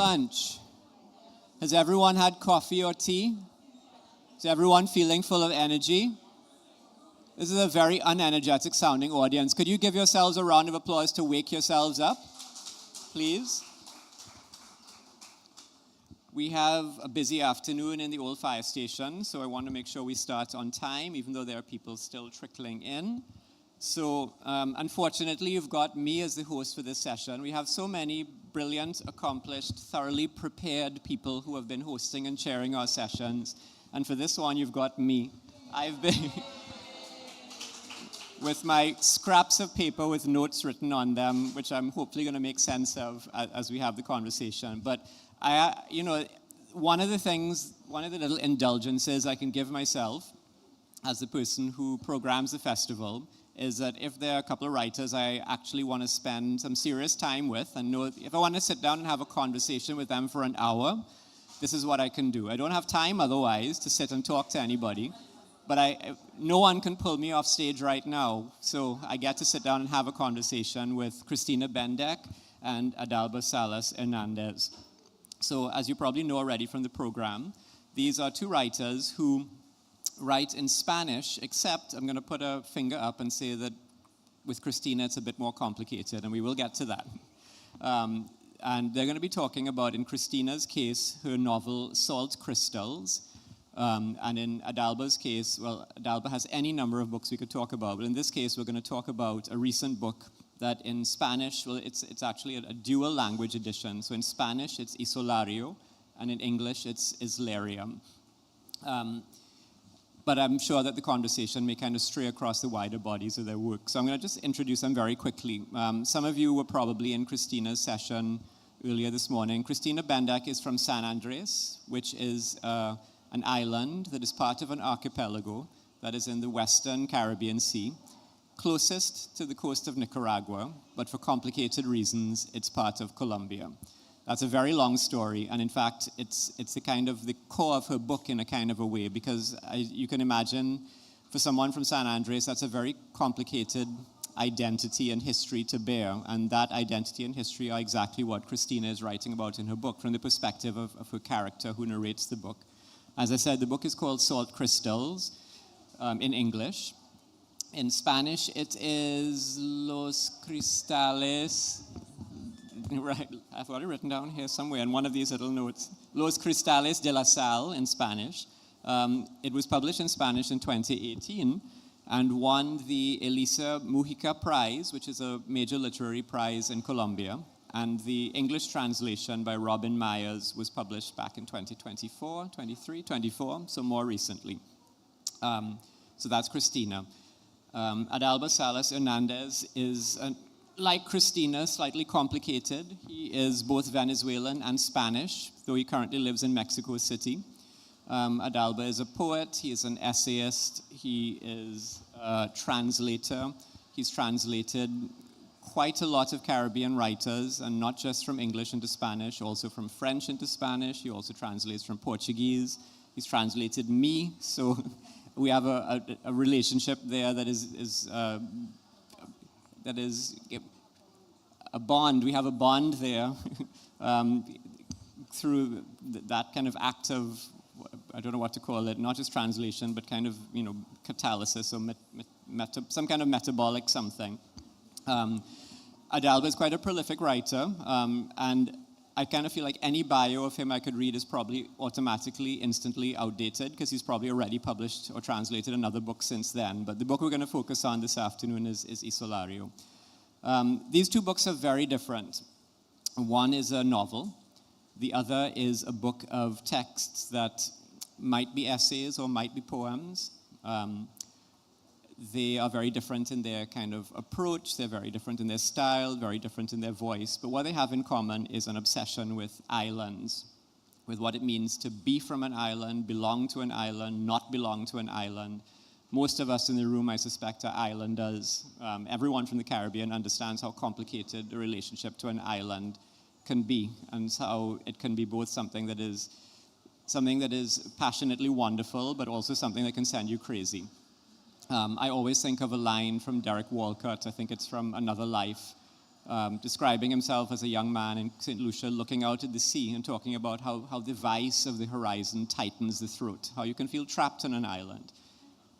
lunch? Has everyone had coffee or tea? Is everyone feeling full of energy? This is a very unenergetic sounding audience. Could you give yourselves a round of applause to wake yourselves up, please? We have a busy afternoon in the old fire station, so I want to make sure we start on time, even though there are people still trickling in. So, unfortunately, you've got me as the host for this session. We have so many brilliant, accomplished, thoroughly prepared people who have been hosting and chairing our sessions. And for this one, you've got me. I've been with my scraps of paper with notes written on them, which I'm hopefully going to make sense of as we have the conversation. But one of the little indulgences I can give myself as the person who programs the festival is that if there are a couple of writers I actually want to spend some serious time with and know if I want to sit down and have a conversation with them for an hour, this is what I can do. I don't have time otherwise to sit and talk to anybody, but no one can pull me off stage right now, so I get to sit down and have a conversation with Cristina Bendek and Adalber Salas Hernández. So as you probably know already from the program, these are two writers who write in Spanish, except I'm going to put a finger up and say that with Cristina it's a bit more complicated, and we will get to that. And they're going to be talking about, in Cristina's case, her novel Salt Crystals, and in Adalber's case, well, Adalber has any number of books we could talk about, but in this case we're going to talk about a recent book that in Spanish, well, it's actually a dual language edition. So in Spanish it's Isolario, and in English it's Islarium. But I'm sure that the conversation may kind of stray across the wider bodies of their work. So I'm going to just introduce them very quickly. Some of you were probably in Cristina's session earlier this morning. Cristina Bendek is from San Andrés, which is an island that is part of an archipelago that is in the Western Caribbean Sea, closest to the coast of Nicaragua, but for complicated reasons, it's part of Colombia. That's a very long story, and in fact, it's the core of her book in a kind of a way, because you can imagine, for someone from San Andrés, that's a very complicated identity and history to bear, and that identity and history are exactly what Cristina is writing about in her book, from the perspective of her character who narrates the book. As I said, the book is called Salt Crystals in English. In Spanish, it is Los Cristales. Right, I've got it written down here somewhere in one of these little notes. Los Cristales de la Sal in Spanish. It was published in Spanish in 2018 and won the Elisa Mujica Prize, which is a major literary prize in Colombia. And the English translation by Robin Myers was published back in 2024, 23, 24, so more recently. So that's Cristina. Adalber Salas Hernández is, like Cristina, slightly complicated. He is both Venezuelan and Spanish, though he currently lives in Mexico City. Adalber is a poet, he is an essayist, he is a translator. He's translated quite a lot of Caribbean writers, and not just from English into Spanish, also from French into Spanish. He also translates from Portuguese. He's translated me, so we have a relationship there that is a bond. We have a bond there through that kind of act of, I don't know what to call it, not just translation, but kind of, catalysis or some kind of metabolic something. Adalber is quite a prolific writer, and I kind of feel like any bio of him I could read is probably automatically, instantly outdated, because he's probably already published or translated another book since then. But the book we're going to focus on this afternoon is Isolario. These two books are very different. One is a novel. The other is a book of texts that might be essays or might be poems. They are very different in their kind of approach, they're very different in their style, very different in their voice, but what they have in common is an obsession with islands, with what it means to be from an island, belong to an island, not belong to an island. Most of us in the room, I suspect, are islanders. Everyone from the Caribbean understands how complicated the relationship to an island can be, and how it can be both something that is passionately wonderful, but also something that can send you crazy. I always think of a line from Derek Walcott, I think it's from Another Life, describing himself as a young man in St. Lucia looking out at the sea and talking about how the vice of the horizon tightens the throat, how you can feel trapped on an island.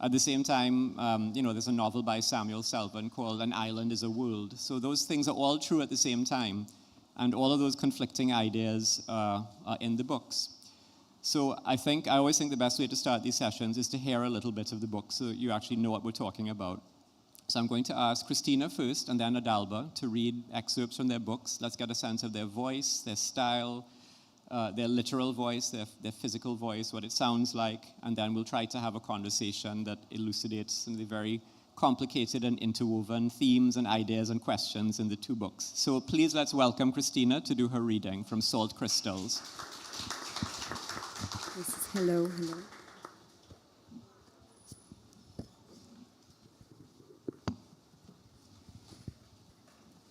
At the same time, there's a novel by Samuel Selvin called An Island is a World. So those things are all true at the same time, and all of those conflicting ideas are in the books. So I always think the best way to start these sessions is to hear a little bit of the book so you actually know what we're talking about. So I'm going to ask Cristina first and then Adalber to read excerpts from their books. Let's get a sense of their voice, their style, their literal voice, their physical voice, what it sounds like, and then we'll try to have a conversation that elucidates some of the very complicated and interwoven themes and ideas and questions in the two books. So please let's welcome Cristina to do her reading from Salt Crystals. Hello.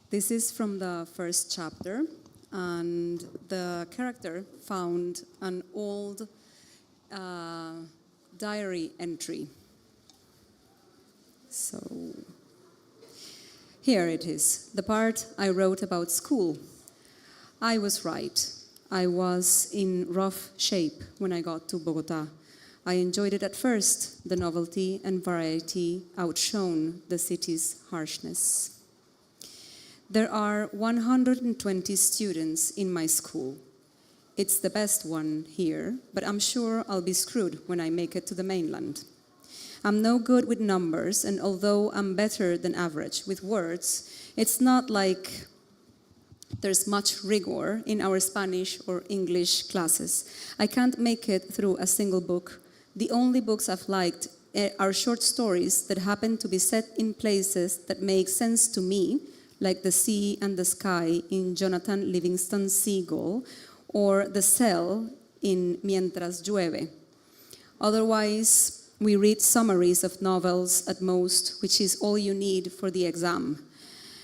This is from the first chapter, and the character found an old diary entry. So here it is, the part I wrote about school. I was right. I was in rough shape when I got to Bogota. I enjoyed it at first. The novelty and variety outshone the city's harshness. There are 120 students in my school. It's the best one here, but I'm sure I'll be screwed when I make it to the mainland. I'm no good with numbers, and although I'm better than average with words, it's not like there's much rigor in our Spanish or English classes. I can't make it through a single book. The only books I've liked are short stories that happen to be set in places that make sense to me, like the sea and the sky in Jonathan Livingston's Seagull, or the cell in Mientras Llueve. Otherwise, we read summaries of novels at most, which is all you need for the exam.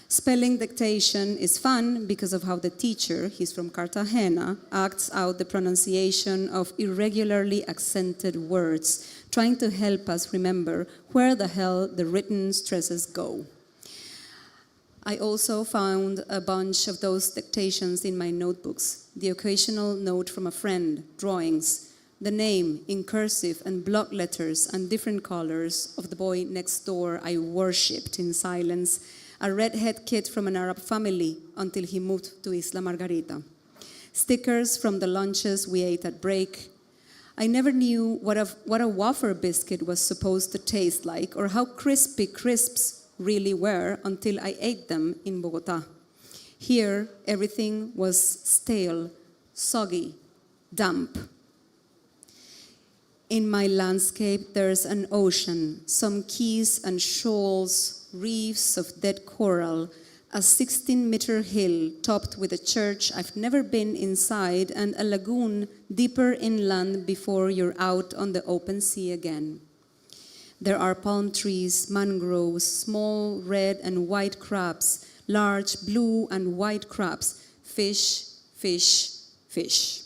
Spelling dictation is fun because of how the teacher, he's from Cartagena, acts out the pronunciation of irregularly accented words, trying to help us remember where the hell the written stresses go. I also found a bunch of those dictations in my notebooks, the occasional note from a friend, drawings, the name in cursive and block letters and different colors of the boy next door I worshipped in silence, a redhead kid from an Arab family until he moved to Isla Margarita. Stickers from the lunches we ate at break. I never knew what a wafer biscuit was supposed to taste like or how crispy crisps really were until I ate them in Bogota. Here, everything was stale, soggy, damp. In my landscape, there's an ocean, some keys and shoals, reefs of dead coral, a 16-meter hill topped with a church I've never been inside, and a lagoon deeper inland before you're out on the open sea again. There are palm trees, mangroves, small red and white crabs, large blue and white crabs, fish, fish, fish.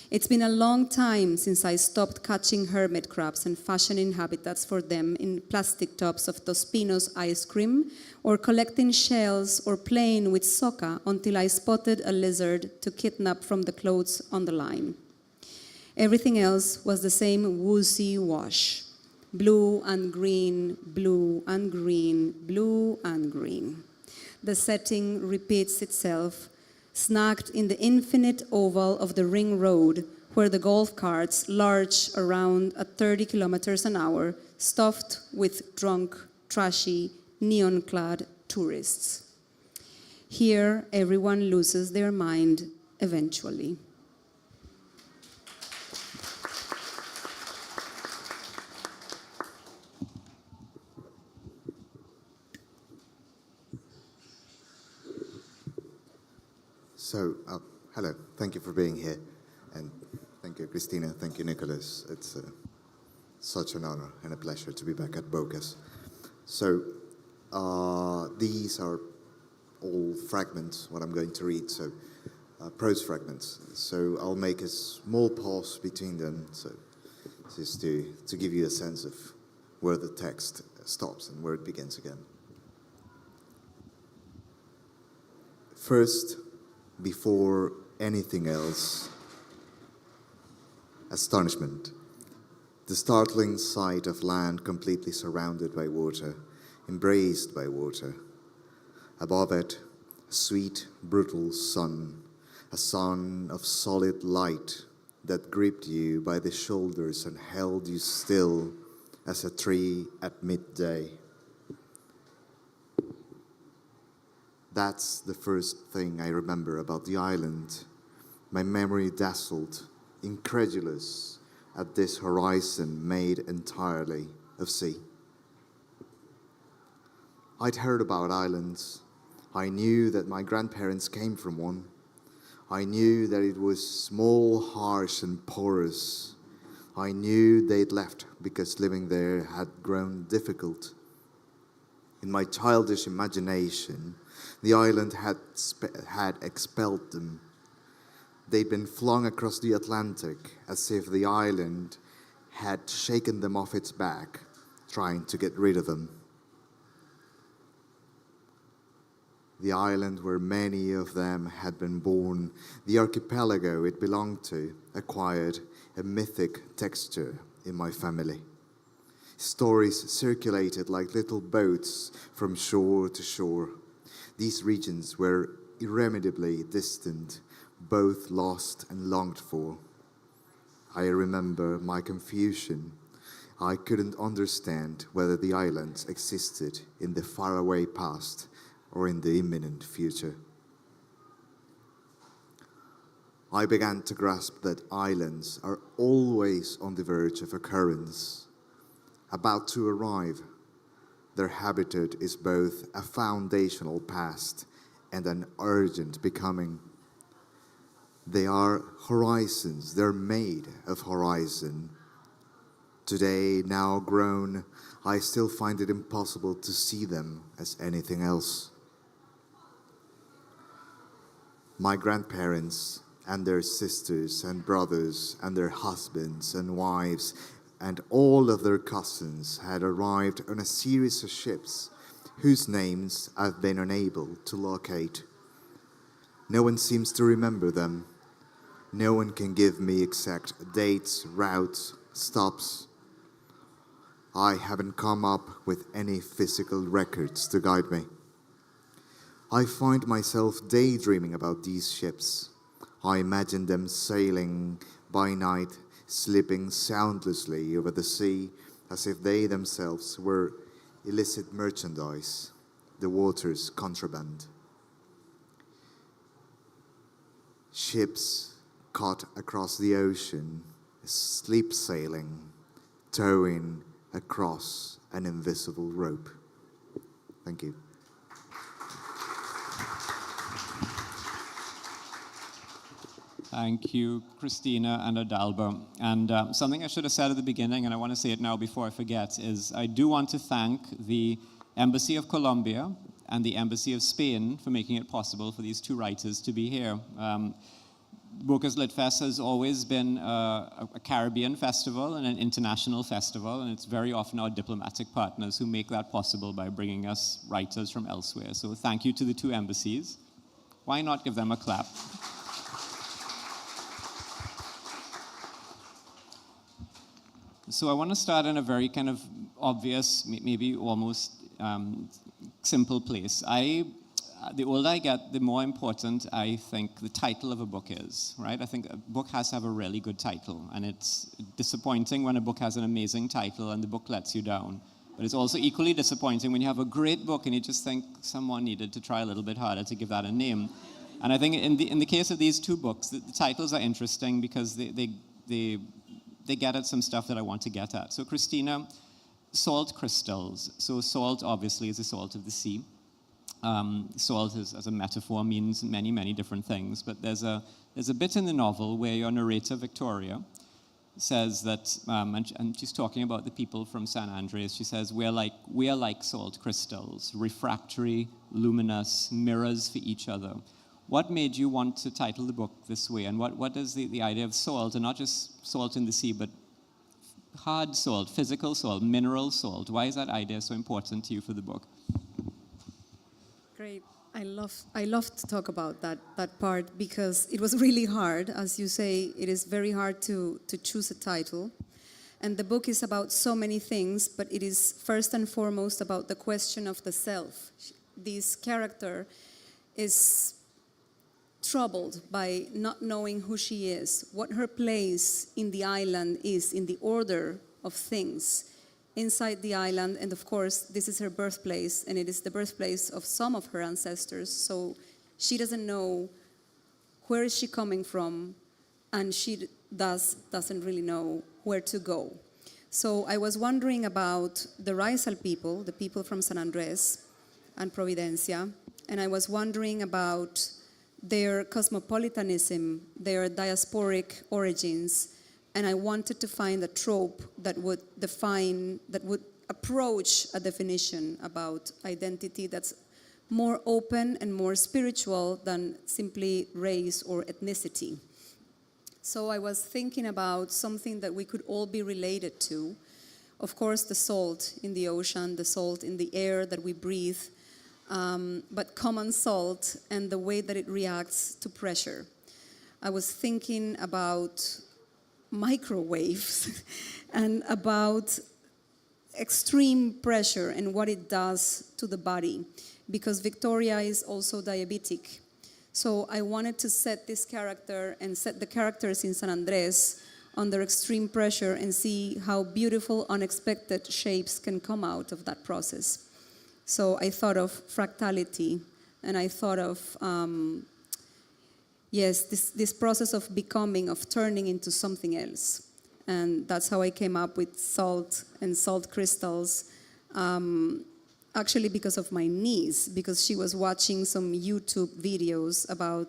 It's been a long time since I stopped catching hermit crabs and fashioning habitats for them in plastic tubs of Tospino's ice cream, or collecting shells or playing with soca until I spotted a lizard to kidnap from the clothes on the line. Everything else was the same woozy wash. Blue and green, blue and green, blue and green. The setting repeats itself, snagged in the infinite oval of the ring road, where the golf carts lurch around at 30 kilometers an hour, stuffed with drunk, trashy, neon-clad tourists. Here, everyone loses their mind eventually. So, hello, thank you for being here, and thank you, Cristina, thank you, Nicholas. It's such an honor and a pleasure to be back at Bocas. So, these are all fragments, what I'm going to read, so prose fragments. So I'll make a small pause between them, so just to give you a sense of where the text stops and where it begins again. First, before anything else, astonishment. The startling sight of land completely surrounded by water, embraced by water. Above it, a sweet, brutal sun, a sun of solid light that gripped you by the shoulders and held you still as a tree at midday. That's the first thing I remember about the island. My memory dazzled, incredulous at this horizon made entirely of sea. I'd heard about islands. I knew that my grandparents came from one. I knew that it was small, harsh, and porous. I knew they'd left because living there had grown difficult. In my childish imagination, the island had expelled them. They'd been flung across the Atlantic as if the island had shaken them off its back, trying to get rid of them. The island where many of them had been born, the archipelago it belonged to, acquired a mythic texture in my family. Stories circulated like little boats from shore to shore. These regions were irremediably distant, both lost and longed for. I remember my confusion. I couldn't understand whether the islands existed in the faraway past or in the imminent future. I began to grasp that islands are always on the verge of occurrence, about to arrive. Their habitat is both a foundational past and an urgent becoming. They are horizons, they're made of horizon. Today, now grown, I still find it impossible to see them as anything else. My grandparents and their sisters and brothers and their husbands and wives and all of their cousins had arrived on a series of ships whose names I've been unable to locate. No one seems to remember them. No one can give me exact dates, routes, stops. I haven't come up with any physical records to guide me. I find myself daydreaming about these ships. I imagine them sailing by night, slipping soundlessly over the sea as if they themselves were illicit merchandise, the water's contraband. Ships caught across the ocean, sleep sailing, towing across an invisible rope. Thank you. Thank you, Cristina and Adalber. And something I should have said at the beginning, and I want to say it now before I forget, is I do want to thank the Embassy of Colombia and the Embassy of Spain for making it possible for these two writers to be here. Bocas Lit Fest has always been a Caribbean festival and an international festival, and it's very often our diplomatic partners who make that possible by bringing us writers from elsewhere. So thank you to the two embassies. Why not give them a clap? So I want to start in a very kind of obvious, maybe almost simple place. The older I get, the more important I think the title of a book is, right? I think a book has to have a really good title, and it's disappointing when a book has an amazing title and the book lets you down. But it's also equally disappointing when you have a great book and you just think someone needed to try a little bit harder to give that a name. And I think in the case of these two books, the titles are interesting because they get at some stuff that I want to get at. So Cristina, salt crystals. So salt obviously is the salt of the sea. Salt as a metaphor means many, many different things, but there's a bit in the novel where your narrator, Victoria, says that, and she's talking about the people from San Andres, she says, we are like salt crystals, refractory, luminous, mirrors for each other. What made you want to title the book this way, and what is the idea of salt, and not just salt in the sea, but hard salt, physical salt, mineral salt? Why is that idea so important to you for the book? Great. I love to talk about that part because it was really hard. As you say, it is very hard to choose a title. And the book is about so many things, but it is first and foremost about the question of the self. This character is troubled by not knowing who she is, what her place in the island is, in the order of things inside the island. And of course, this is her birthplace, and it is the birthplace of some of her ancestors. So she doesn't know where is she coming from, and she doesn't really know where to go. So I was wondering about the Raizal people, the people from San Andrés and Providencia, and I was wondering about their cosmopolitanism, their diasporic origins, and I wanted to find a trope that would approach a definition about identity that's more open and more spiritual than simply race or ethnicity. So I was thinking about something that we could all be related to. Of course, the salt in the ocean, the salt in the air that we breathe, but common salt and the way that it reacts to pressure. I was thinking about microwaves and about extreme pressure and what it does to the body, because Victoria is also diabetic. So I wanted to set this character and set the characters in San Andrés under extreme pressure and see how beautiful, unexpected shapes can come out of that process. So I thought of fractality, and I thought of, this process of becoming, of turning into something else. And that's how I came up with salt and salt crystals. Actually because of my niece, because she was watching some YouTube videos about,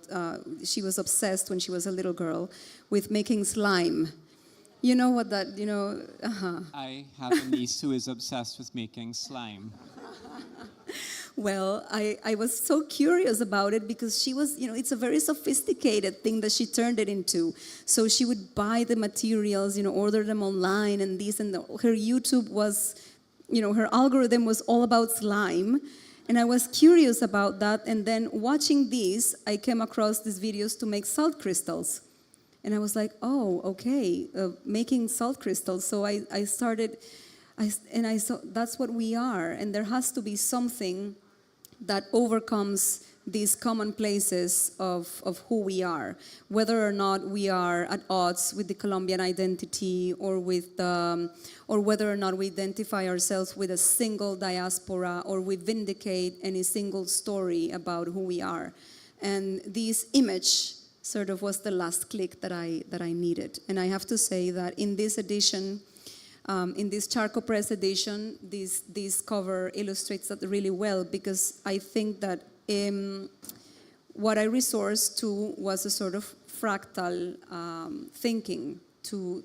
she was obsessed when she was a little girl with making slime. You know what that, I have a niece who is obsessed with making slime. Well, I was so curious about it because she was, it's a very sophisticated thing that she turned it into. So she would buy the materials, order them online and this, and her YouTube was, her algorithm was all about slime. And I was curious about that. And then watching these, I came across these videos to make salt crystals. And I was like, oh, okay, making salt crystals. So I started, and I saw that's what we are. And there has to be something that overcomes these common places of who we are, whether or not we are at odds with the Colombian identity or whether or not we identify ourselves with a single diaspora or we vindicate any single story about who we are. And this image sort of was the last click that I needed. And I have to say that in this edition, in this Charco Press edition, this cover illustrates that really well, because I think that what I resourced to was a sort of fractal thinking to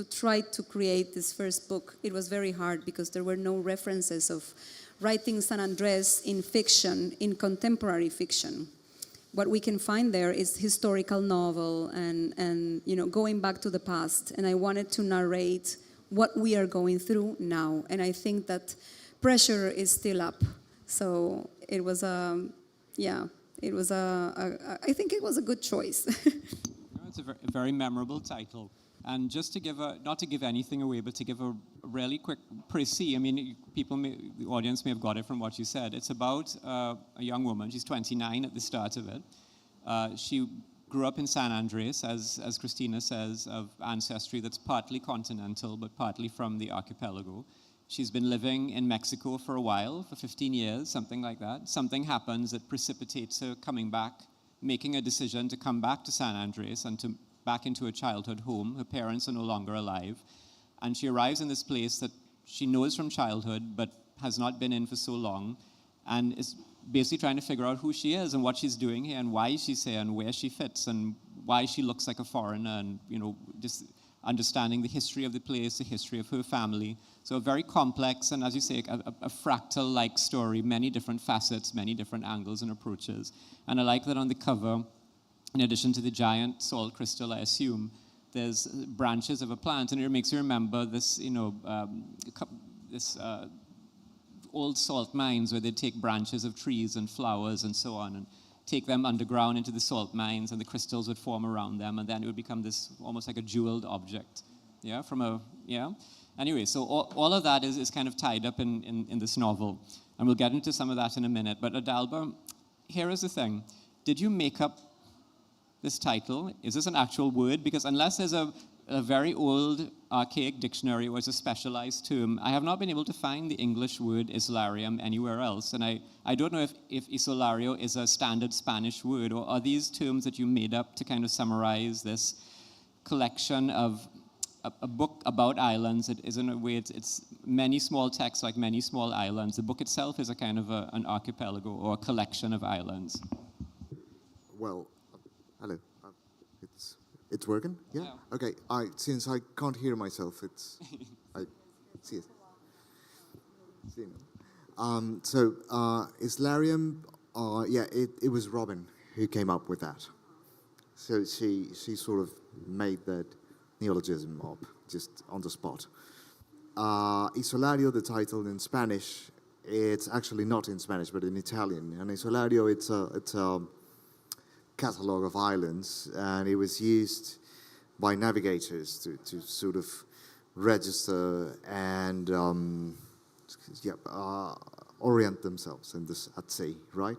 try to create this first book. It was very hard because there were no references of writing San Andrés in fiction, in contemporary fiction. What we can find there is historical novel and going back to the past. And I wanted to narrate what we are going through now. And I think that pressure is still up. So it was I think it was a good choice. It's a very memorable title. And just to give not to give anything away, but to give a really quick précis, I mean, the audience may have got it from what you said. It's about a young woman. She's 29 at the start of it. She grew up in San Andrés, as Cristina says, of ancestry that's partly continental, but partly from the archipelago. She's been living in Mexico for a while, for 15 years, something like that. Something happens that precipitates her coming back, making a decision to come back to San Andrés and to back into her childhood home. Her parents are no longer alive. And she arrives in this place that she knows from childhood, but has not been in for so long, and is basically trying to figure out who she is and what she's doing here and why she's here and where she fits and why she looks like a foreigner, and just understanding the history of the place, the history of her family. So a very complex and, as you say, a fractal-like story, many different facets, many different angles and approaches. And I like that on the cover, in addition to the giant salt crystal, I assume, there's branches of a plant, and it makes you remember this, this old salt mines where they take branches of trees and flowers and so on and take them underground into the salt mines, and the crystals would form around them, and then it would become this almost like a jeweled object. Yeah, Anyway, so all of that is kind of tied up in this novel, and we'll get into some of that in a minute. But Adalber, here is the thing. Did you make up this title? Is this an actual word? Because unless there's a very old, archaic dictionary or it's a specialized term, I have not been able to find the English word Isolarium anywhere else. And I don't know if Isolario is a standard Spanish word, or are these terms that you made up to kind of summarize this collection of a book about islands? It is in a way, it's many small texts like many small islands. The book itself is a kind of an archipelago or a collection of islands. Well, hello. It's working? Yeah? Okay. Since I can't hear myself, I see it. Islarium, it was Robin who came up with that. So she sort of made that neologism up just on the spot. Isolario, the title in Spanish, it's actually not in Spanish, but in Italian. And Isolario, it's a catalogue of islands, and it was used by navigators to sort of register and orient themselves at sea, right?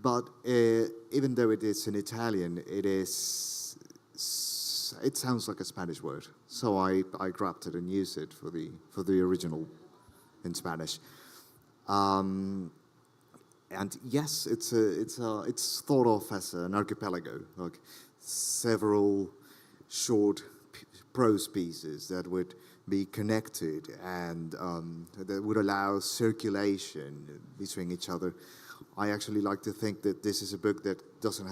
But even though it is in Italian, it sounds like a Spanish word, so I grabbed it and used it for the original in Spanish. And yes, it's thought of as an archipelago, like several short prose pieces that would be connected and that would allow circulation between each other. I actually like to think that this is a book that doesn't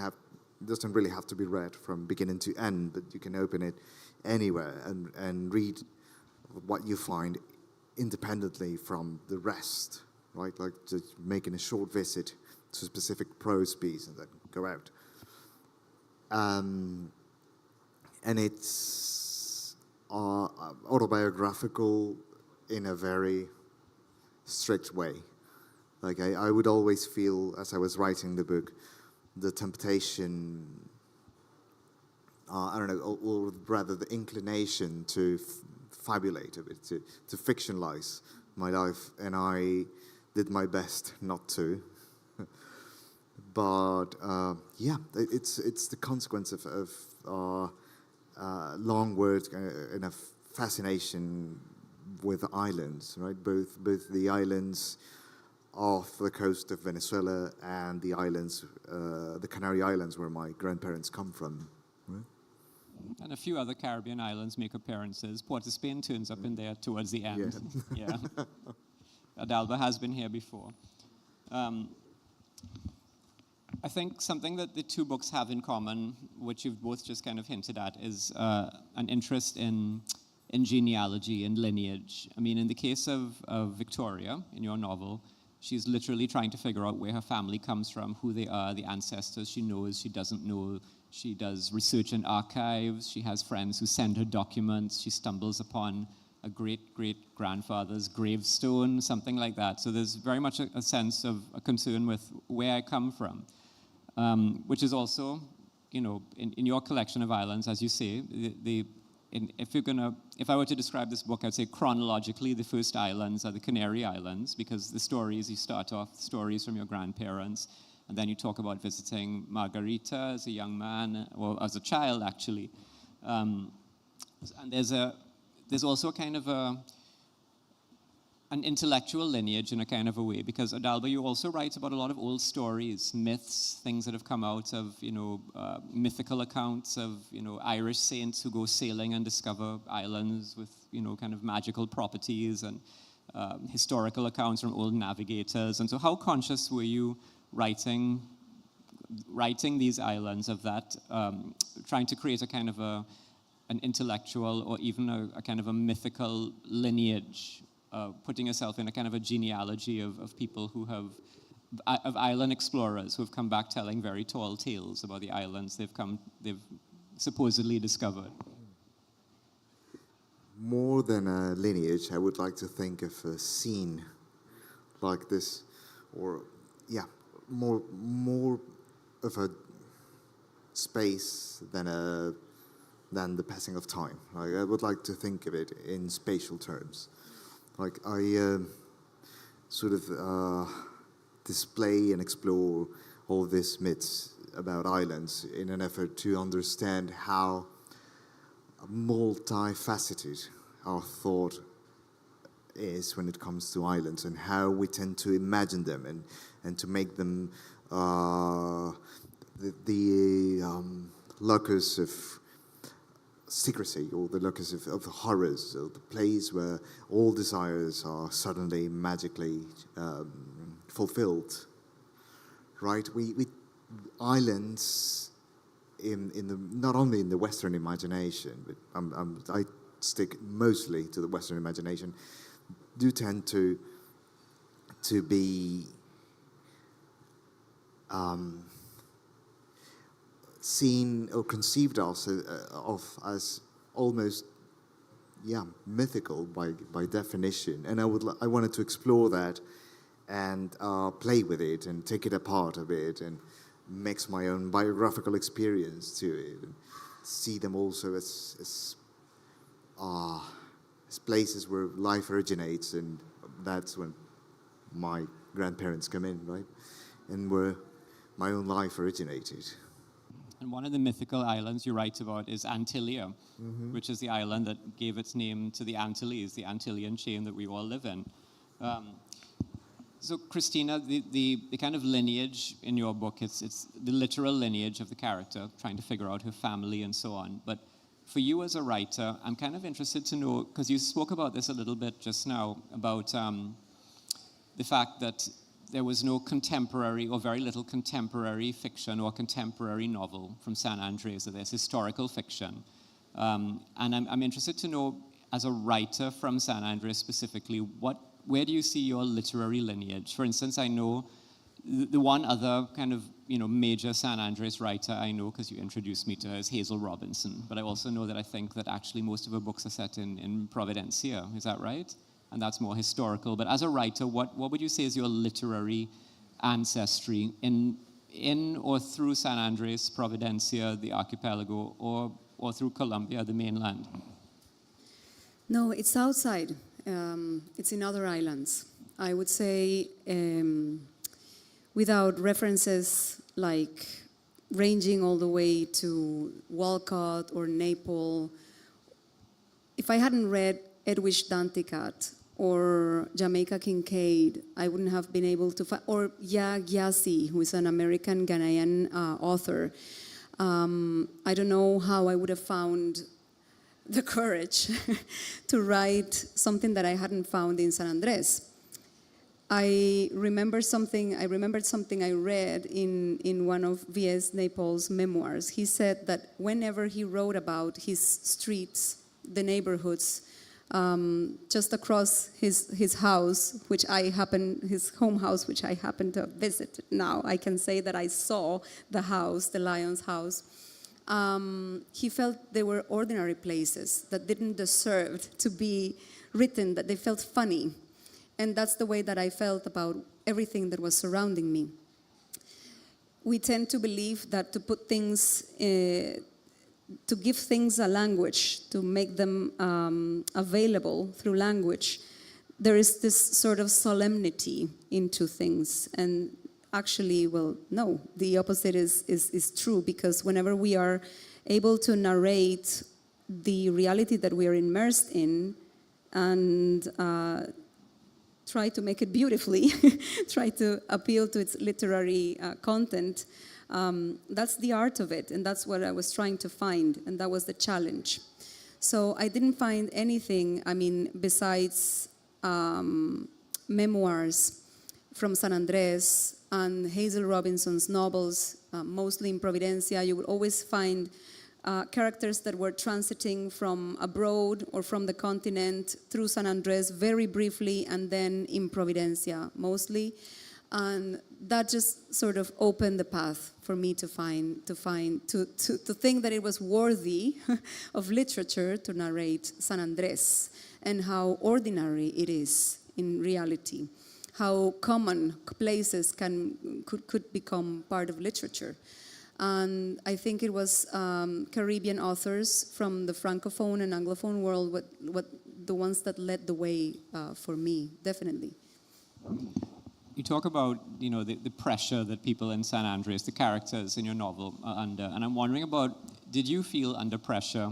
really have to be read from beginning to end, but you can open it anywhere and read what you find independently from the rest. Right, like just making a short visit to a specific prose piece and then go out. And it's autobiographical in a very strict way. Like I would always feel, as I was writing the book, the temptation, or rather the inclination to fabulate a bit, to fictionalize my life, and I did my best not to, but it's the consequence of long words and a fascination with islands, right? Both the islands off the coast of Venezuela and the islands, the Canary Islands, where my grandparents come from. Right? And a few other Caribbean islands make appearances. Port of Spain turns up in there towards the end. Yeah. Adalber has been here before. I think something that the two books have in common, which you've both just kind of hinted at, is an interest in genealogy and lineage. I mean, in the case of Victoria, in your novel, she's literally trying to figure out where her family comes from, who they are, the ancestors she knows, she doesn't know. She does research in archives. She has friends who send her documents. She stumbles upon a great-great-grandfather's gravestone, something like that. So there's very much a sense of a concern with where I come from, which is also, in your collection of islands, as you say, if I were to describe this book, I'd say chronologically, the first islands are the Canary Islands, because the stories, you start off stories from your grandparents, and then you talk about visiting Margarita as a young man, or as a child, actually. And there's also kind of an intellectual lineage in a kind of a way, because Adalber, you also write about a lot of old stories, myths, things that have come out of, mythical accounts of, Irish saints who go sailing and discover islands with, kind of magical properties, and historical accounts from old navigators. And so how conscious were you writing these islands of that, trying to create a kind of an intellectual or even a kind of a mythical lineage, putting yourself in a kind of a genealogy of people who of island explorers who have come back telling very tall tales about the islands they've supposedly discovered? More than a lineage, I would like to think of a scene, like this, or more of a space than the passing of time. Like, I would like to think of it in spatial terms. Like, I sort of display and explore all these myths about islands in an effort to understand how multifaceted our thought is when it comes to islands, and how we tend to imagine them and to make them the locus of secrecy, or the locus of horrors, or the place where all desires are suddenly magically fulfilled. Right? We islands in the not only in the Western imagination, but I stick mostly to the Western imagination, do tend to be seen or conceived of as almost mythical by definition. And I wanted to explore that and play with it and take it apart a bit and mix my own biographical experience to it, and see them also as places where life originates, and that's when my grandparents come in, right? And where my own life originated. And one of the mythical islands you write about is Antillia, which is the island that gave its name to the Antilles, the Antillean chain that we all live in. So, Cristina, the kind of lineage in your book, it's the literal lineage of the character, trying to figure out her family and so on. But for you as a writer, I'm kind of interested to know, because you spoke about this a little bit just now, about the fact that there was no contemporary or very little contemporary fiction or contemporary novel from San Andrés, so there's historical fiction. And I'm interested to know, as a writer from San Andrés specifically, where do you see your literary lineage? For instance, I know the one other kind of major San Andrés writer I know, because you introduced me to her, is Hazel Robinson. But I also know that I think that actually most of her books are set in Providencia. Is that right? And that's more historical. But as a writer, what would you say is your literary ancestry in or through San Andrés, Providencia, the archipelago, or through Colombia, the mainland? No, it's outside. It's in other islands. I would say without references like ranging all the way to Walcott or Naples. If I hadn't read Edwidge Danticat or Jamaica Kincaid, I wouldn't have been able to find, or Yaa Gyasi, who is an American Ghanaian author. I don't know how I would have found the courage to write something that I hadn't found in San Andrés. I remembered something I read in one of V.S. Naples' memoirs. He said that whenever he wrote about his streets, the neighborhoods, just across his house, his home house, which I happen to visit now, I can say that I saw the house, the Lion's house. He felt they were ordinary places that didn't deserve to be written, that they felt funny. And that's the way that I felt about everything that was surrounding me. We tend to believe that to put things, to give things a language, to make them available through language, there is this sort of solemnity into things. And actually, well, no, the opposite is true, because whenever we are able to narrate the reality that we are immersed in and try to make it beautifully, try to appeal to its literary content, that's the art of it, and that's what I was trying to find, and that was the challenge. So I didn't find anything, besides memoirs from San Andrés and Hazel Robinson's novels, mostly in Providencia. You would always find characters that were transiting from abroad or from the continent through San Andrés very briefly, and then in Providencia mostly. And that just sort of opened the path for me to think that it was worthy of literature to narrate San Andrés and how ordinary it is in reality. how common places could become part of literature. And I think it was Caribbean authors from the Francophone and Anglophone world what the ones that led the way for me, definitely. You talk about, the pressure that people in San Andres, the characters in your novel, are under. And I'm wondering about, did you feel under pressure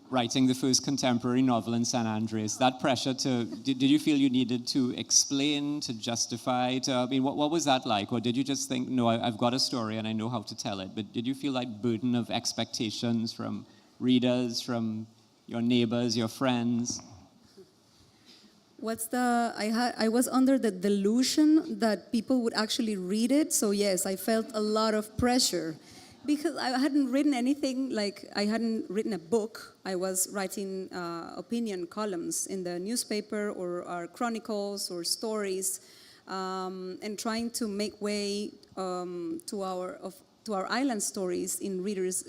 writing the first contemporary novel in San Andres? That pressure did you feel you needed to explain, to justify, what was that like? Or did you just think, no, I've got a story and I know how to tell it? But did you feel like burden of expectations from readers, from your neighbors, your friends? I was under the delusion that people would actually read it. So yes, I felt a lot of pressure because I hadn't written anything, I hadn't written a book. I was writing opinion columns in the newspaper or chronicles or stories, and trying to make way to our island stories in readers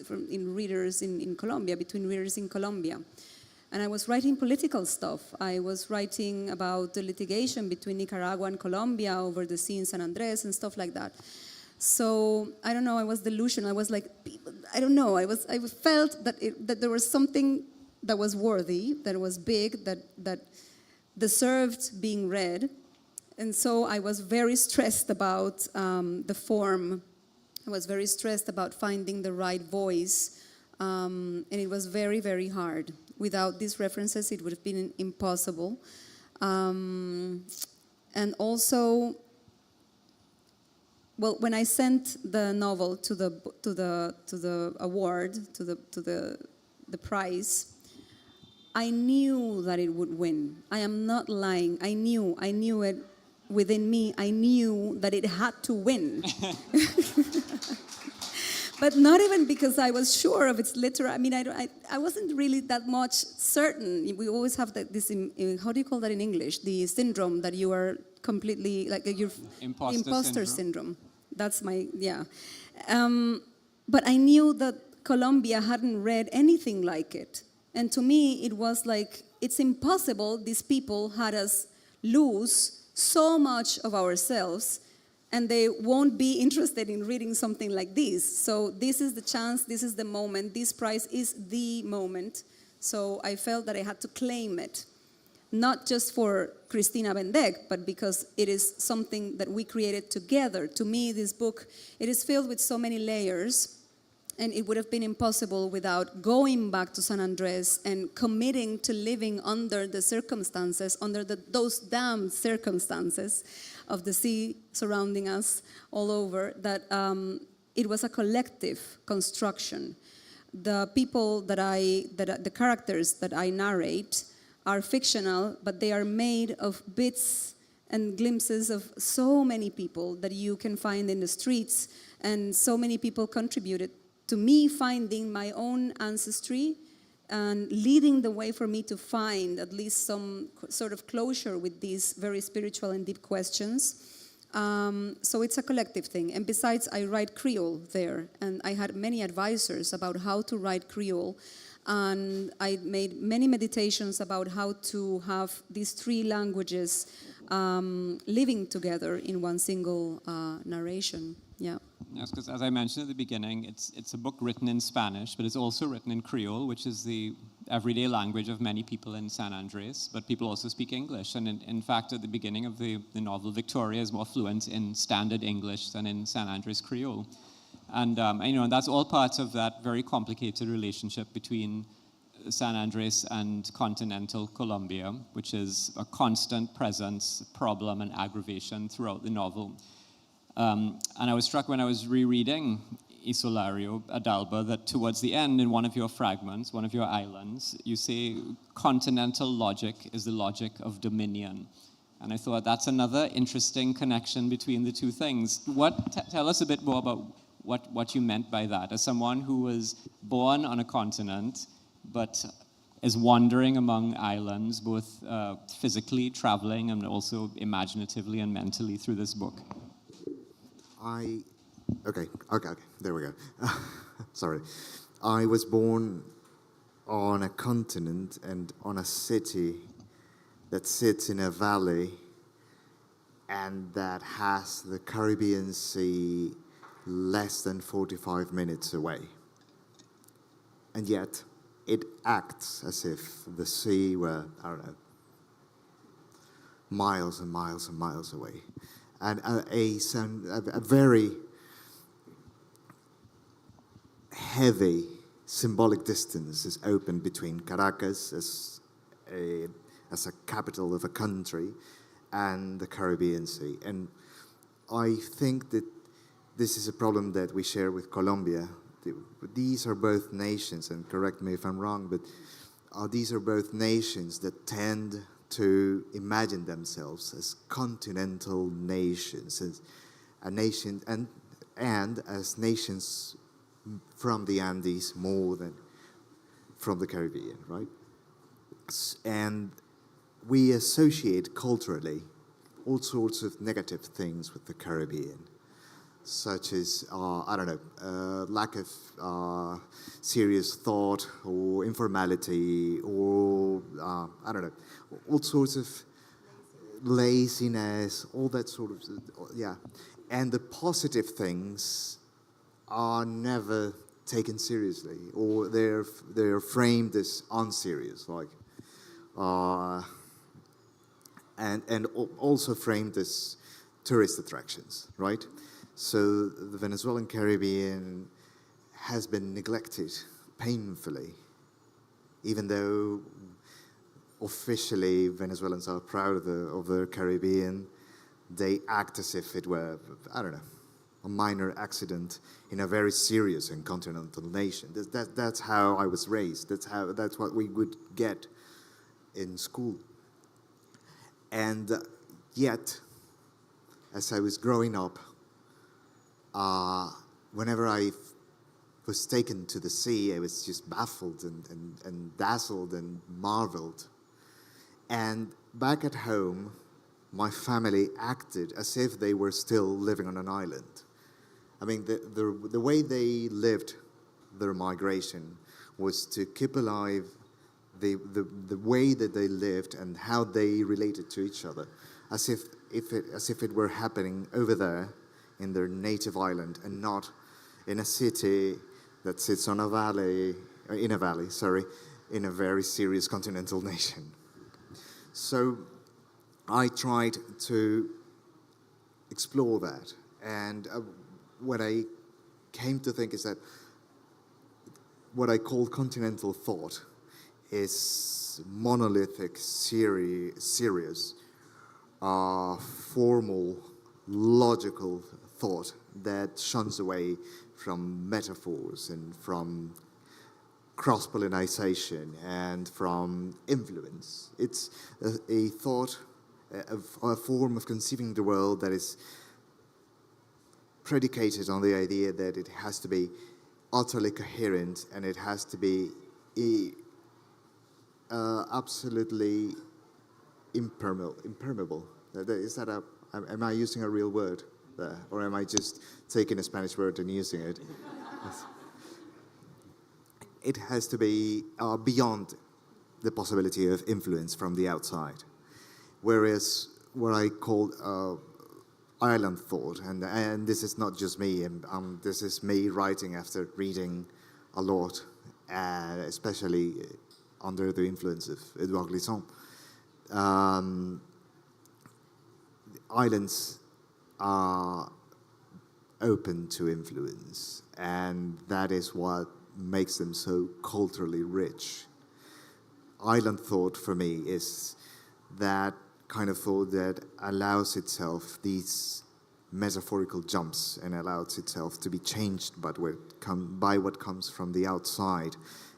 in Colombia, between readers in Colombia. And I was writing political stuff. I was writing about the litigation between Nicaragua and Colombia over the sea in San Andres and stuff like that. So I don't know. I was delusional. I was like, I don't know. I felt that there was something that was worthy, that was big, that deserved being read, and so I was very stressed about the form. I was very stressed about finding the right voice, and it was very, very hard. Without these references, it would have been impossible. And also, well, when I sent the novel to the award, to the prize, I knew that it would win. I am not lying. I knew it within me. I knew that it had to win. But not even because I was sure of its literary. I mean, I wasn't really that much certain. We always have this, how do you call that in English? The syndrome that you are completely, you're imposter syndrome. That's yeah. But I knew that Colombia hadn't read anything like it. And to me, it was like, it's impossible. These people had us lose so much of ourselves, and they won't be interested in reading something like this. So this is the chance, this is the moment, this prize is the moment. So I felt that I had to claim it, not just for Cristina Bendek, but because it is something that we created together. To me, this book, it is filled with so many layers, and it would have been impossible without going back to San Andres and committing to living under the circumstances, under those damn circumstances of the sea surrounding us all over, that it was a collective construction. The people the characters that I narrate are fictional, but they are made of bits and glimpses of so many people that you can find in the streets, and so many people contributed to me finding my own ancestry and leading the way for me to find at least some sort of closure with these very spiritual and deep questions. So it's a collective thing. And besides, I write Creole there, and I had many advisors about how to write Creole, and I made many meditations about how to have these three languages living together in one single narration. Yeah. Yes, because as I mentioned at the beginning, it's a book written in Spanish, but it's also written in Creole, which is the everyday language of many people in San Andres, but people also speak English. And in fact, at the beginning of the novel, Victoria is more fluent in standard English than in San Andres Creole. And and that's all part of that very complicated relationship between San Andres and continental Colombia, which is a constant presence, problem, and aggravation throughout the novel. And I was struck when I was rereading Isolario, Adalber, that towards the end, in one of your fragments, one of your islands, you say continental logic is the logic of dominion. And I thought that's another interesting connection between the two things. Tell us a bit more about what you meant by that, as someone who was born on a continent, but is wandering among islands, both physically traveling and also imaginatively and mentally through this book. Okay, there we go. Sorry. I was born on a continent and on a city that sits in a valley and that has the Caribbean Sea less than 45 minutes away. And yet, it acts as if the sea were, I don't know, miles and miles and miles away. And a very heavy symbolic distance is opened between Caracas as a capital of a country and the Caribbean Sea. And I think that this is a problem that we share with Colombia. These are both nations, and correct me if I'm wrong, but these are both nations that tend to imagine themselves as continental nations, as a nation, and as nations from the Andes more than from the Caribbean, right? And we associate culturally all sorts of negative things with the Caribbean, such as, lack of serious thought or informality or, all sorts of laziness, all that sort of, yeah. And the positive things are never taken seriously, or they're framed as unserious, like, and also framed as tourist attractions, right? So the Venezuelan Caribbean has been neglected painfully, even though officially Venezuelans are proud of their Caribbean. They act as if it were, a minor accident in a very serious and continental nation. That's how I was raised. That's what we would get in school. And yet, as I was growing up, whenever I was taken to the sea, I was just baffled and dazzled and marveled. And back at home, my family acted as if they were still living on an island. I mean, the way they lived their migration was to keep alive the way that they lived and how they related to each other, as if it were happening over there in their native island and not in a city that sits on a valley, in a very serious continental nation. So I tried to explore that, and what I came to think is that what I call continental thought is monolithic, serious, formal, logical thought that shuns away from metaphors and from cross-pollination and from influence. It's a thought, a form of conceiving the world that is predicated on the idea that it has to be utterly coherent and it has to be absolutely impermeable. Am I using a real word there? Or am I just taking a Spanish word and using it? It has to be beyond the possibility of influence from the outside. Whereas what I call island thought, and this is not just me, this is me writing after reading a lot, especially under the influence of Edouard Glissant. Islands are open to influence, and that is what makes them so culturally rich. Island thought for me is that kind of thought that allows itself these metaphorical jumps and allows itself to be changed by what comes from the outside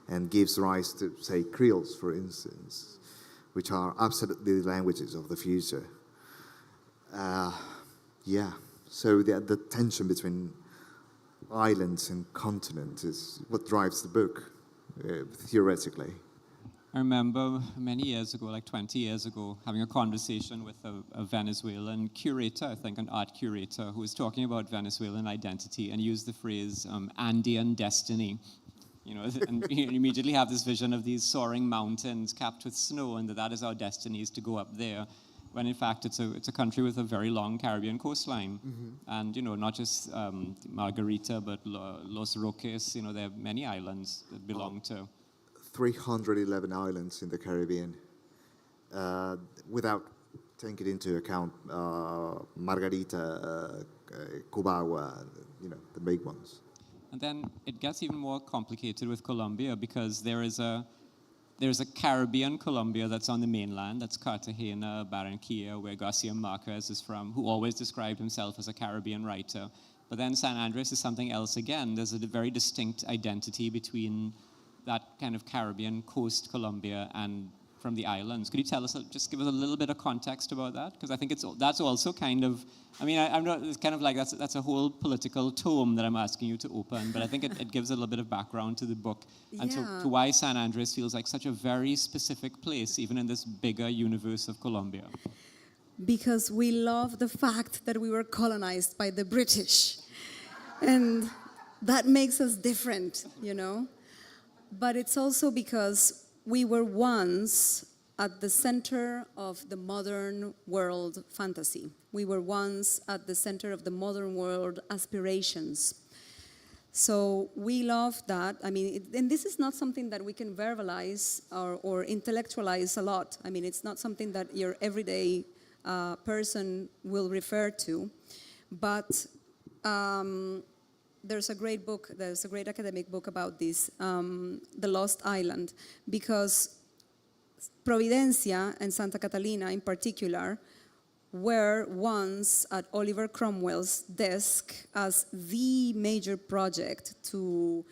and gives rise to, say, creoles, for instance, which are absolutely the languages of the future. So the tension between islands and continent is what drives the book, theoretically. I remember many years ago, like 20 years ago, having a conversation with a Venezuelan curator, I think an art curator, who was talking about Venezuelan identity and used the phrase Andean destiny. And you immediately have this vision of these soaring mountains capped with snow, and that is our destiny, is to go up there. when in fact it's a country with a very long Caribbean coastline. And, not just Margarita, but Los Roques, there are many islands that belong to. 311 islands in the Caribbean, without taking into account Margarita, Cubagua, the big ones. And then it gets even more complicated with Colombia because there's a Caribbean Colombia that's on the mainland. That's Cartagena, Barranquilla, where Garcia Marquez is from, who always described himself as a Caribbean writer. But then San Andres is something else again. There's a very distinct identity between that kind of Caribbean coast Colombia and from the islands. Could you tell us, just give us a little bit of context about that? Because I think that's also kind of, I'm not, it's kind of like that's a whole political tome that I'm asking you to open, but I think it gives a little bit of background to the book and to why San Andres feels like such a very specific place, even in this bigger universe of Colombia. Because we love the fact that we were colonized by the British. And that makes us different, But it's also because we were once at the center of the modern world fantasy. We were once at the center of the modern world aspirations. So we love that. And this is not something that we can verbalize or intellectualize a lot. It's not something that your everyday person will refer to. But there's a great academic book about this, The Lost Island, because Providencia and Santa Catalina in particular were once at Oliver Cromwell's desk as the major project to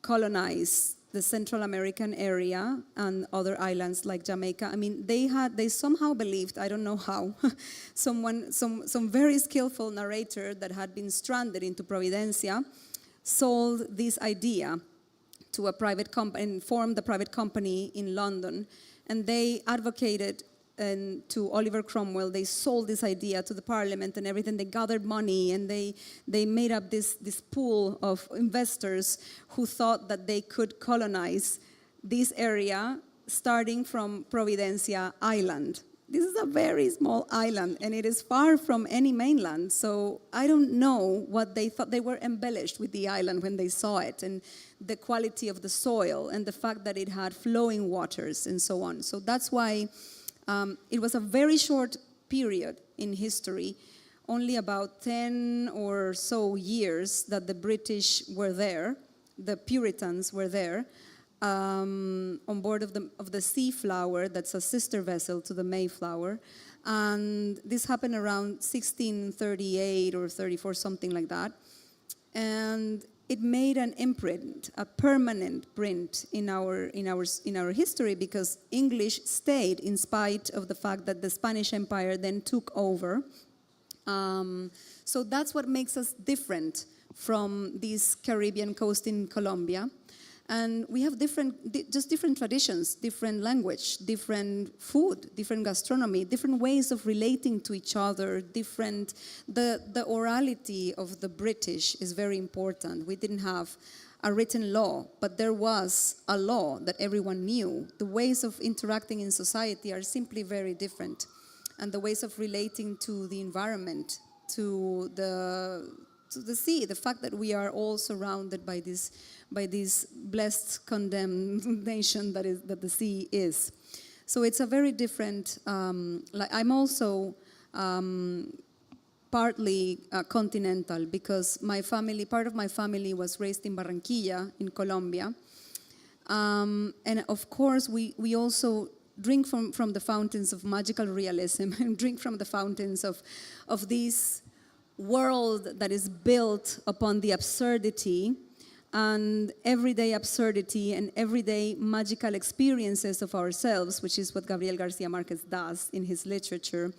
colonize the Central American area and other islands like Jamaica. They somehow believed, I don't know how, some very skillful narrator that had been stranded into Providencia sold this idea to a private company and formed a private company in London. And they advocated to Oliver Cromwell, they sold this idea to the parliament and everything. They gathered money and they made up this pool of investors who thought that they could colonize this area starting from Providencia Island. This is a very small island and it is far from any mainland. So I don't know what they thought. They were embellished with the island when they saw it and the quality of the soil and the fact that it had flowing waters and so on. So that's why it was a very short period in history, only about 10 or so years that the British were there, the Puritans were there, on board of the Seaflower, that's a sister vessel to the Mayflower. And this happened around 1638 or 34, something like that. And it made an imprint, a permanent print in our history, because English stayed in spite of the fact that the Spanish Empire then took over. So that's what makes us different from this Caribbean coast in Colombia. And we have different traditions, different language, different food, different gastronomy, different ways of relating to each other, the orality of the British is very important. We didn't have a written law, but there was a law that everyone knew. The ways of interacting in society are simply very different. And the ways of relating to the environment, to the sea, the fact that we are all surrounded by this blessed condemnation that the sea is. So it's a very different, I'm also partly continental because part of my family was raised in Barranquilla in Colombia. And of course we also drink from the fountains of magical realism and drink from the fountains of this world that is built upon the absurdity and everyday absurdity and everyday magical experiences of ourselves, which is what Gabriel Garcia Marquez does in his literature,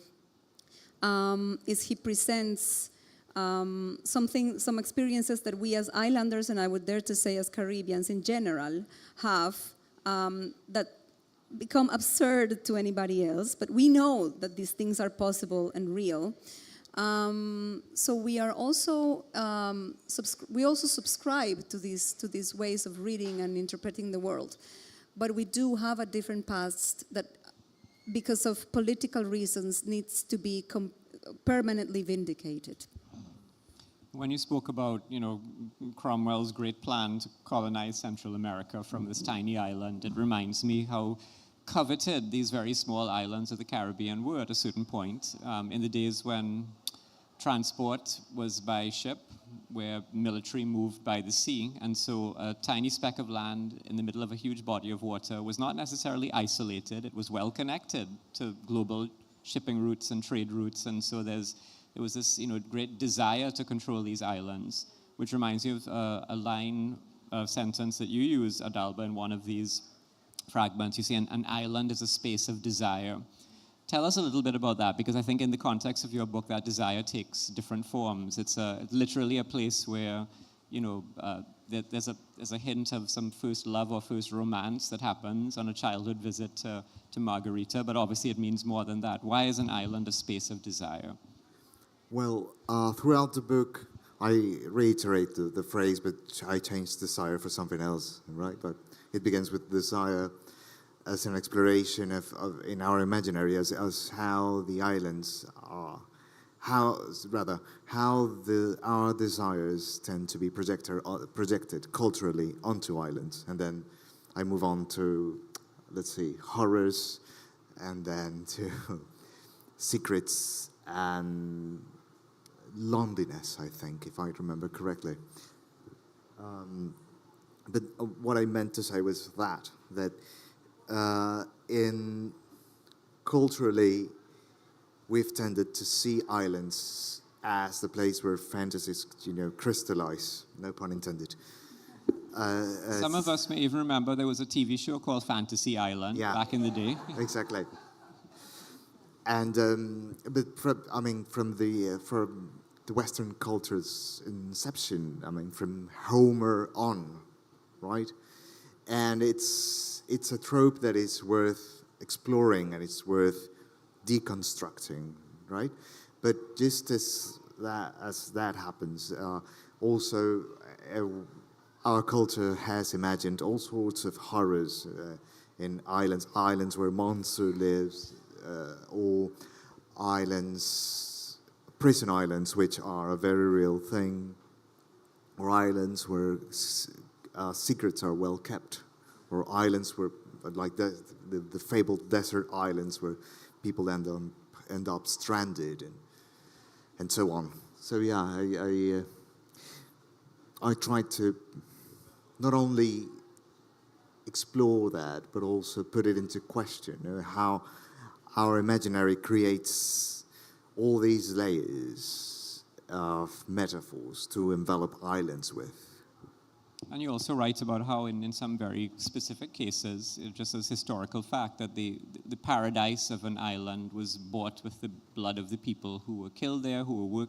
is he presents some experiences that we as islanders, and I would dare to say as Caribbeans in general, have that become absurd to anybody else, but we know that these things are possible and real. So we are also subscribe to these ways of reading and interpreting the world, but we do have a different past that because of political reasons, needs to be permanently vindicated. When you spoke about, Cromwell's great plan to colonize Central America from this tiny island, it reminds me how coveted these very small islands of the Caribbean were at a certain point. In the days when transport was by ship, where military moved by the sea, and so a tiny speck of land in the middle of a huge body of water was not necessarily isolated. It was well connected to global shipping routes and trade routes, and so there was this great desire to control these islands, which reminds me of a line, a sentence that you use, Adalber, in one of these fragments. You say, an island is a space of desire. Tell us a little bit about that, because I think in the context of your book, that desire takes different forms. It's literally a place where, there's a hint of some first love or first romance that happens on a childhood visit to Margarita, but obviously it means more than that. Why is an island a space of desire? Well, throughout the book, I reiterate the phrase, but I changed desire for something else, right? But it begins with desire as an exploration of in our imaginary as how the islands are, our desires tend to be projected culturally onto islands, and then I move on to, let's see, horrors, and then to secrets and loneliness, I think, if I remember correctly. But what I meant to say was that in culturally, we've tended to see islands as the place where fantasies, crystallize. No pun intended. Some of us may even remember there was a TV show called Fantasy Island back in the day. Exactly. And from the Western culture's inception, from Homer on, right? And it's a trope that is worth exploring and it's worth deconstructing, right? But just as that happens, also our culture has imagined all sorts of horrors in islands where monster lives, or prison islands, which are a very real thing, or islands where secrets are well kept, or islands where, like the fabled desert islands where people end up stranded and so on. So yeah, I tried to not only explore that, but also put it into question, how our imaginary creates all these layers of metaphors to envelop islands with. And you also write about how in some very specific cases, just as historical fact, that the paradise of an island was bought with the blood of the people who were killed there, who were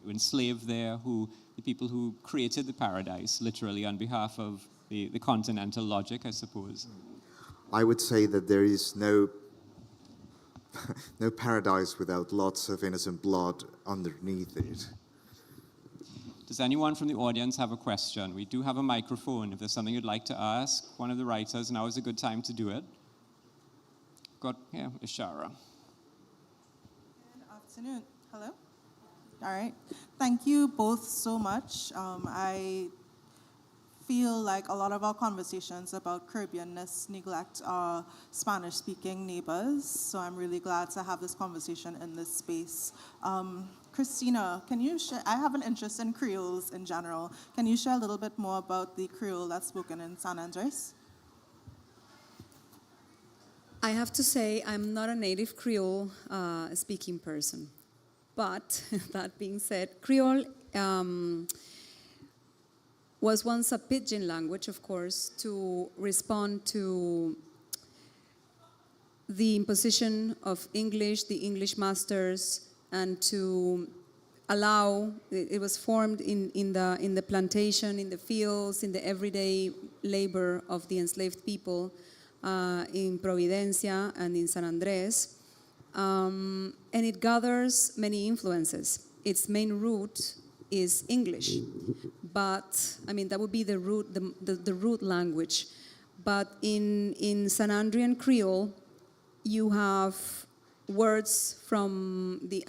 enslaved there, the people who created the paradise, literally on behalf of the continental logic, I suppose. I would say that there is no paradise without lots of innocent blood underneath it. Does anyone from the audience have a question? We do have a microphone. If there's something you'd like to ask one of the writers, now is a good time to do it. Got here, Ishara. Good afternoon. Hello? All right. Thank you both so much. I feel like a lot of our conversations about Caribbeanness neglect our Spanish-speaking neighbors, so I'm really glad to have this conversation in this space. Cristina, can you share, I have an interest in Creoles in general. Can you share a little bit more about the Creole that's spoken in San Andres? I have to say I'm not a native Creole speaking person. But that being said, Creole was once a pidgin language, of course, to respond to the imposition of English, the English masters, and to allow, it was formed in the plantation, in the fields, in the everyday labor of the enslaved people in Providencia and in San Andres. And it gathers many influences. Its main root is English, but that would be the root language. But in San Andrean Creole, You have words from the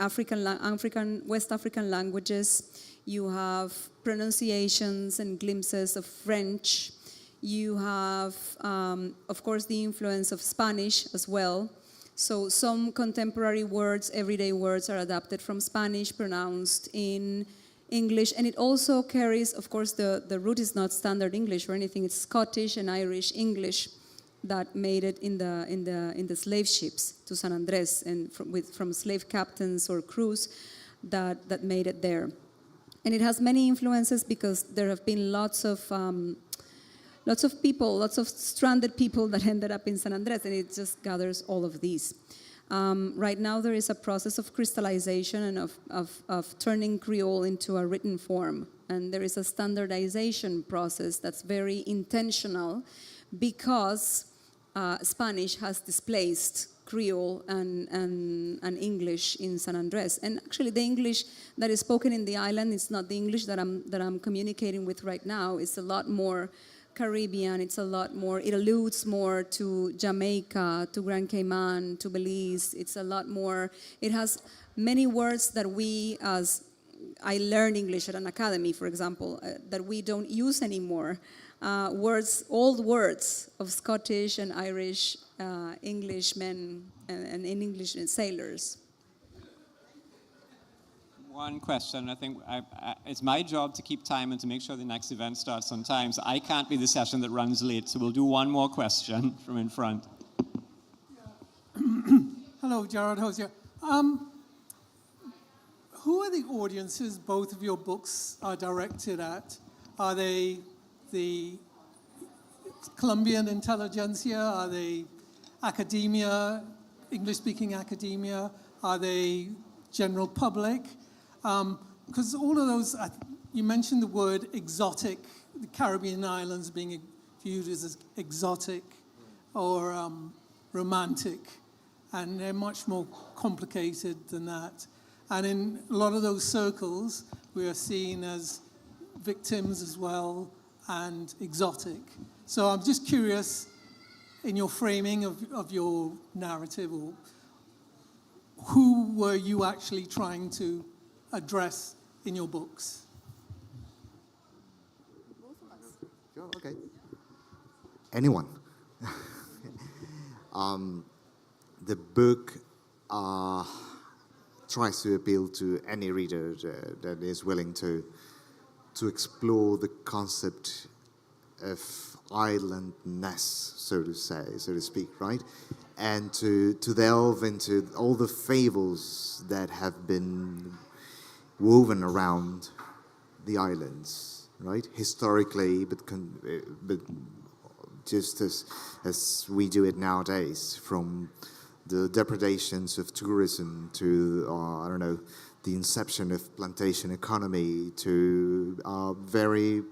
West African languages. You have pronunciations and glimpses of French. You have, of course, the influence of Spanish as well. So some contemporary words, everyday words, are adapted from Spanish, pronounced in English, and it also carries, of course, the root is not standard English or anything. It's Scottish and Irish English that made it in the slave ships to San Andrés, and from slave captains or crews that made it there. And it has many influences because there have been lots of people, lots of stranded people that ended up in San Andrés, and it just gathers all of these. Right now there is a process of crystallization and of turning Creole into a written form. And there is a standardization process that's very intentional because Spanish has displaced Creole and English in San Andrés. And actually the English that is spoken in the island is not the English that I'm communicating with right now. It's a lot more Caribbean, it alludes more to Jamaica, to Grand Cayman, to Belize. It's a lot more, it has many words that I learned English at an academy, for example, that we don't use anymore. Old words of Scottish and Irish Englishmen and English sailors. One question. I think it's my job to keep time and to make sure the next event starts on time. So I can't be the session that runs late. So we'll do one more question from in front. Hello, Gerard Hosier. Who are the audiences both of your books are directed at? Are they the Colombian intelligentsia? Are they academia, English-speaking academia? Are they general public? Because all of those, you mentioned the word exotic, the Caribbean islands being viewed as exotic or romantic, and they're much more complicated than that. And in a lot of those circles, we are seen as victims as well and exotic. So I'm just curious, in your framing of your narrative, or who were you actually trying to address in your books? Both of us. Sure, okay. Anyone. The book tries to appeal to any reader that is willing to explore the concept of islandness, so to speak, right? And to delve into all the fables that have been woven around the islands, right? Historically, but just as we do it nowadays, from the depredations of tourism to, the inception of plantation economy to very,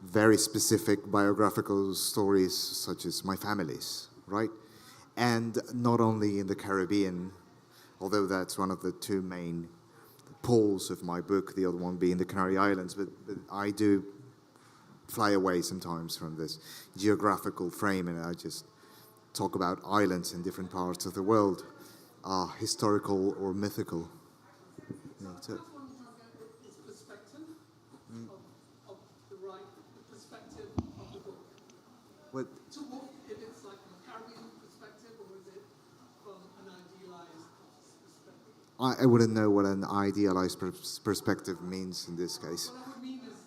very specific biographical stories such as My Family's, right? And not only in the Caribbean, although that's one of the two main poles of my book, the other one being the Canary Islands, but I do fly away sometimes from this geographical frame, and I just talk about islands in different parts of the world, historical or mythical. Yeah, that's it. It's perspective of the right perspective of the book. What? So if it's like from a Caribbean perspective, or is it from an idealized perspective? I wouldn't know what an idealized perspective means in this case. What I would mean is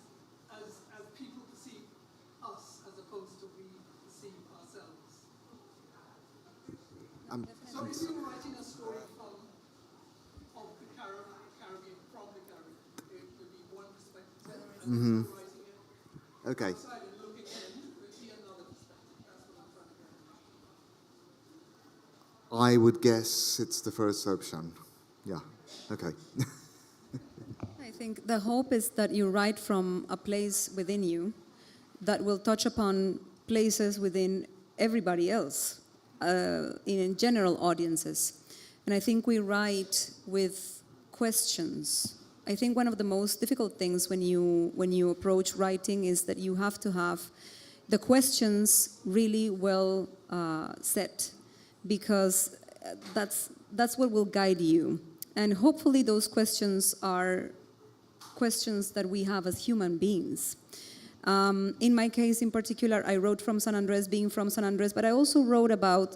as people perceive us as opposed to we perceive ourselves. So if you were writing a story of the Caribbean, from the Caribbean, it would be one perspective. And if you were writing it Okay. outside and looking in, it would be another perspective. That's what I'm trying to get at. I would guess it's the first option. Yeah, okay. I think the hope is that you write from a place within you that will touch upon places within everybody else, in general audiences. And I think we write with questions. I think one of the most difficult things when you approach writing is that you have to have the questions really well set, because that's what will guide you. And hopefully those questions are questions that we have as human beings. In my case in particular, I wrote from San Andres, being from San Andres, but I also wrote about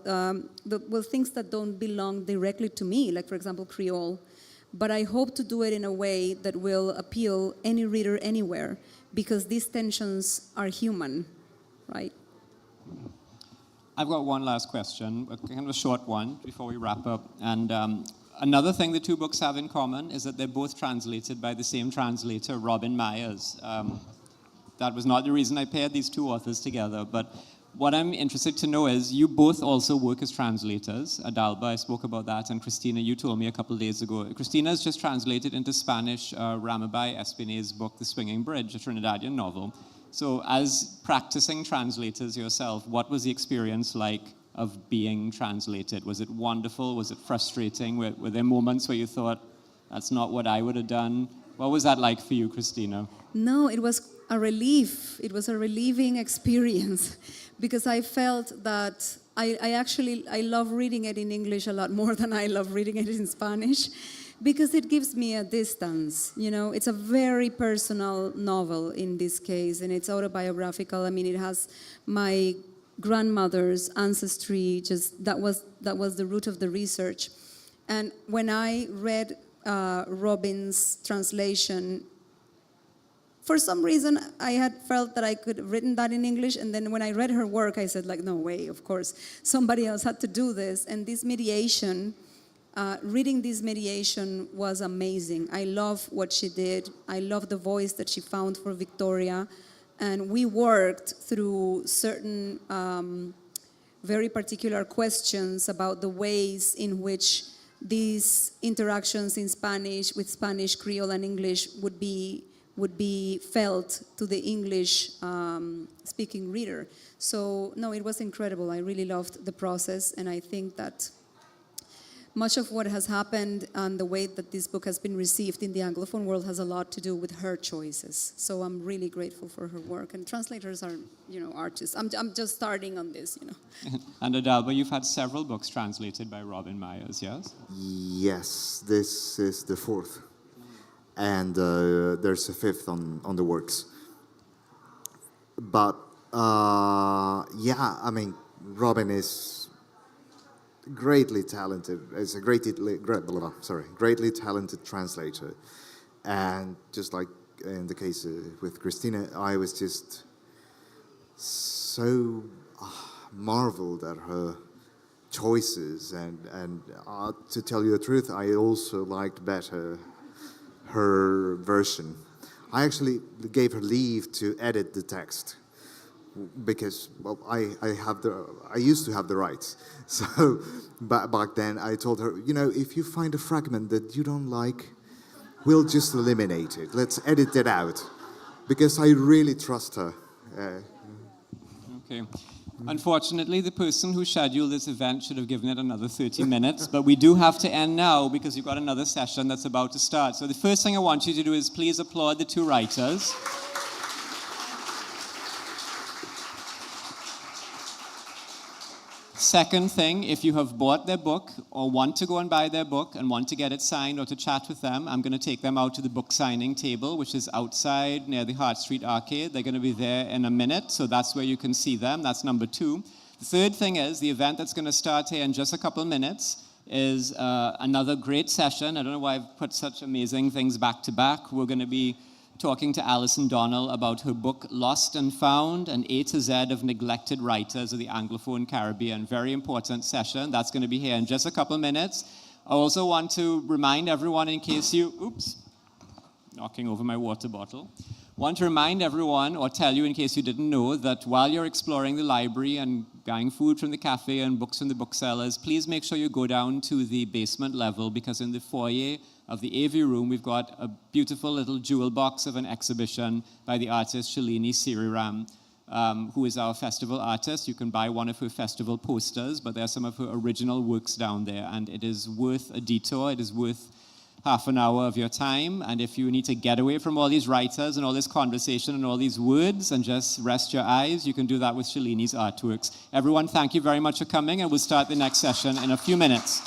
things that don't belong directly to me, like, for example, Creole. But I hope to do it in a way that will appeal any reader anywhere, because these tensions are human, right? I've got one last question, a kind of a short one before we wrap up. And another thing the two books have in common is that they're both translated by the same translator, Robin Myers. That was not the reason I paired these two authors together, but what I'm interested to know is you both also work as translators. Adalber, I spoke about that, and Cristina, you told me a couple of days ago. Cristina has just translated into Spanish Ramabai Espinet's book, The Swinging Bridge, a Trinidadian novel. So as practicing translators yourself, what was the experience like of being translated? Was it wonderful? Was it frustrating? Were there moments where you thought, that's not what I would have done? What was that like for you, Cristina? No, it was a relief. It was a relieving experience because I felt that I love reading it in English a lot more than I love reading it in Spanish, because it gives me a distance. You know, it's a very personal novel in this case, and it's autobiographical. I mean, it has my grandmother's ancestry. Just that was the root of the research. And when I read Robin's translation, for some reason, I had felt that I could have written that in English, and then when I read her work, I said, like, no way, of course. Somebody else had to do this, and this mediation, reading this mediation was amazing. I love what she did. I love the voice that she found for Victoria, and we worked through certain very particular questions about the ways in which these interactions in Spanish, with Spanish, Creole, and English would be felt to the English speaking reader. So no, it was incredible. I really loved the process, and I think that much of what has happened and the way that this book has been received in the Anglophone world has a lot to do with her choices. So I'm really grateful for her work. And translators are, artists. I'm just starting on this, And Adalber, you've had several books translated by Robin Myers, yes? Yes, this is the fourth. And there's a fifth on the works. But, Robin is greatly talented. Is a greatly talented translator. And just like in the case with Cristina, I was just so marveled at her choices. And to tell you the truth, I also liked better her version. I actually gave her leave to edit the text because, I used to have the rights. So back then I told her, if you find a fragment that you don't like, we'll just eliminate it. Let's edit it out, because I really trust her. Okay. Unfortunately, the person who scheduled this event should have given it another 30 minutes, but we do have to end now because you've got another session that's about to start. So the first thing I want you to do is please applaud the two writers. Second thing, if you have bought their book or want to go and buy their book and want to get it signed or to chat with them, I'm going to take them out to the book signing table, which is outside near the Hart Street Arcade. They're going to be there in a minute, so that's where you can see them. That's number two. The third thing is the event that's going to start here in just a couple of minutes is another great session. I don't know why I've put such amazing things back to back. We're going to be talking to Alison Donnell about her book Lost and Found, an A to Z of neglected writers of the Anglophone Caribbean. Very important session. That's going to be here in just a couple of minutes. I also want to remind everyone, in case you, knocking over my water bottle. Want to remind everyone, or tell you in case you didn't know, that while you're exploring the library and buying food from the cafe and books from the booksellers, please make sure you go down to the basement level, because in the foyer of the AV room, we've got a beautiful little jewel box of an exhibition by the artist Shalini Siriram, who is our festival artist. You can buy one of her festival posters, but there are some of her original works down there, and it is worth a detour. It is worth half an hour of your time. And if you need to get away from all these writers and all this conversation and all these words and just rest your eyes, you can do that with Shalini's artworks. Everyone, thank you very much for coming, and we'll start the next session in a few minutes.